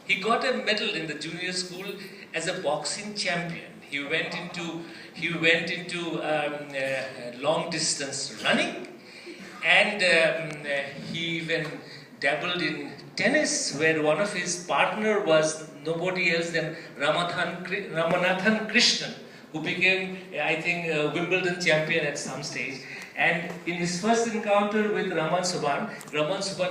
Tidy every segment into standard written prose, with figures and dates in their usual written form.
He got a medal in the junior school as a boxing champion. He went into long distance running, and he even dabbled in tennis, where one of his partner was nobody else than Ramanathan Krishnan, who became, I think, Wimbledon champion at some stage. And in his first encounter with Raman Subhan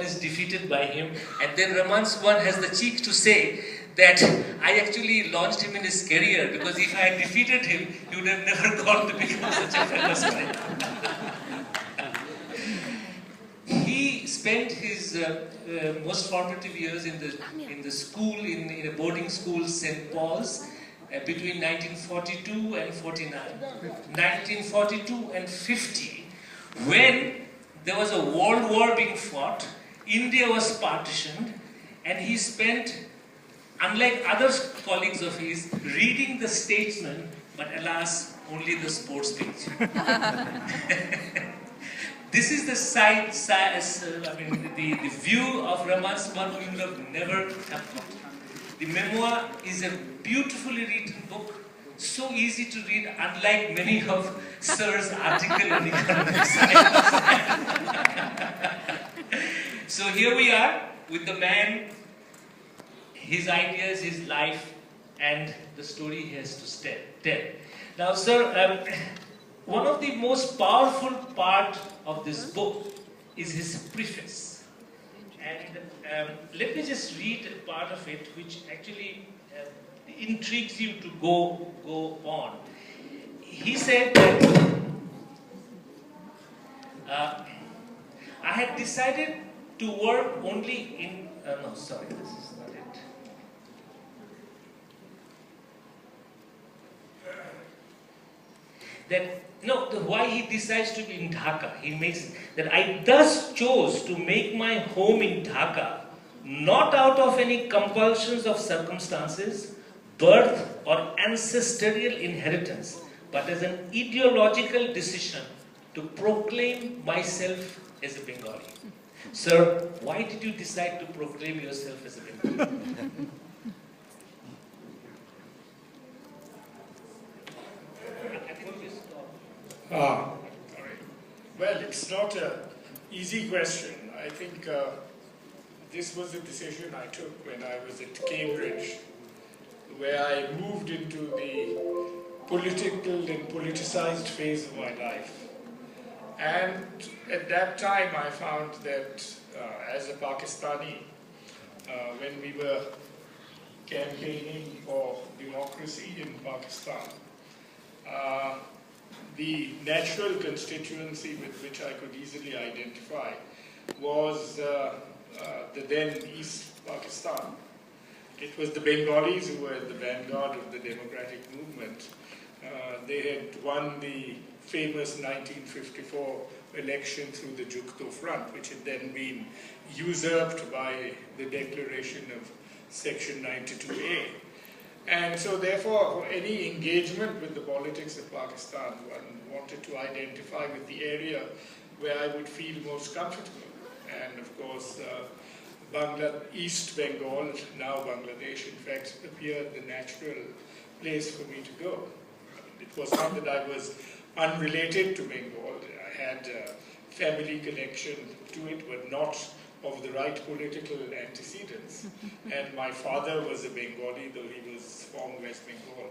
is defeated by him, and then Raman Subhan has the cheek to say that I actually launched him in his career, because if I had defeated him, he would have never gone to become such a famous guy. He spent his most formative years in the school, in a boarding school, St. Paul's, between 1942 and 49. 1942 and 50, when there was a world war being fought, India was partitioned, and he spent, unlike other colleagues of his, reading the Statesman, but alas, only the sports page. This is the the view of Raman Subhan we would have never have got. The memoir is a beautifully written book, so easy to read, unlike many of Sir's articles in economics. So here we are with the man, his ideas, his life, and the story he has to tell. Now, sir, one of the most powerful part of this book is his preface. And let me just read a part of it, which actually intrigues you to go on. He said that I had decided to work only in... no, sorry, this is not it. Why he decides to be in Dhaka. He makes that I thus chose to make my home in Dhaka, not out of any compulsions of circumstances, birth, or ancestral inheritance, but as an ideological decision to proclaim myself as a Bengali. Sir, why did you decide to proclaim yourself as a Bengali? Well, it's not an easy question. I think this was a decision I took when I was at Cambridge, where I moved into the political and politicized phase of my life. And at that time I found that as a Pakistani, when we were campaigning for democracy in Pakistan, the natural constituency with which I could easily identify was the then East Pakistan. It was the Bengalis who were the vanguard of the democratic movement. They had won the famous 1954 election through the Jukto Front, which had then been usurped by the declaration of Section 92A. And so therefore, for any engagement with the politics of Pakistan, one wanted to identify with the area where I would feel most comfortable. And of course, East Bengal, now Bangladesh, in fact, appeared the natural place for me to go. It was not that I was unrelated to Bengal. I had a family connection to it, but not of the right political antecedents. And my father was a Bengali, though he was from West Bengal.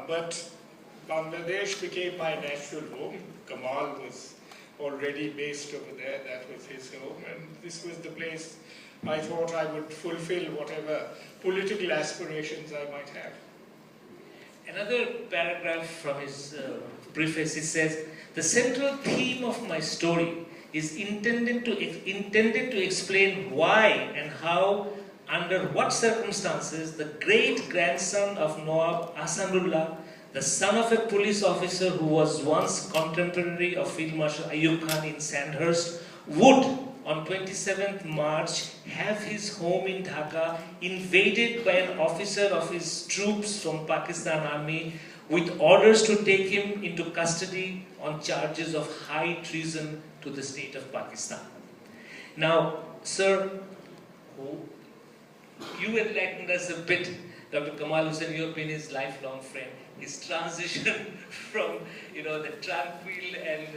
But Bangladesh became my natural home. Kamal was already based over there. That was his home. And this was the place I thought I would fulfill whatever political aspirations I might have. Another paragraph from his preface, it says, the central theme of my story is intended to explain why and how, under what circumstances, the great-grandson of Nawab Ahsanullah, the son of a police officer who was once contemporary of Field Marshal Ayub Khan in Sandhurst, would, on 27th March, have his home in Dhaka invaded by an officer of his troops from Pakistan Army with orders to take him into custody on charges of high treason to the state of Pakistan. Now, sir, You were recognized as a bit, Dr. Kamal Hussain, you have been his lifelong friend. His transition from, the tranquil and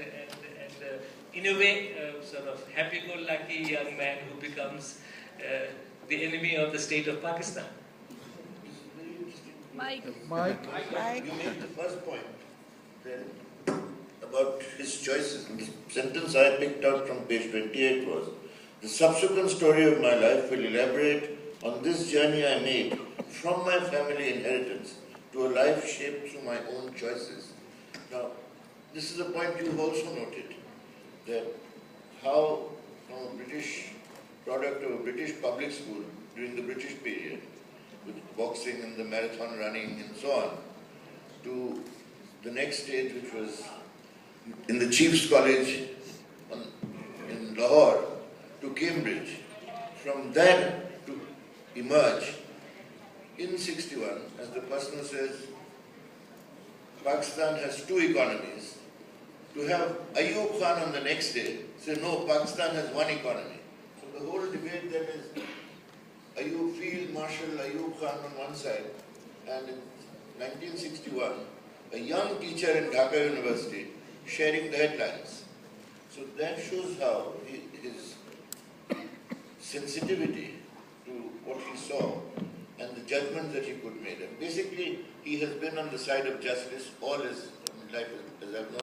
in a way, sort of happy-go-lucky young man who becomes the enemy of the state of Pakistan. Mike. You made the first point then about his choices. And the sentence I picked out from page 28 was, the subsequent story of my life will elaborate on this journey I made from my family inheritance to a life shaped through my own choices. Now, this is a point you've also noted, that how from a British product of a British public school during the British period, with boxing and the marathon running and so on, to the next stage, which was in the Chiefs College in Lahore, to Cambridge. From there to emerge in 61, as the person says, Pakistan has two economies. To have Ayub Khan on the next day say, no, Pakistan has one economy. So the whole debate then is Ayub Field Marshal Ayub Khan on one side, and in 1961, a young teacher in Dhaka University sharing the headlines. So that shows how his sensitivity to what he saw and the judgment that he could make. And basically, he has been on the side of justice all his life, as I've known.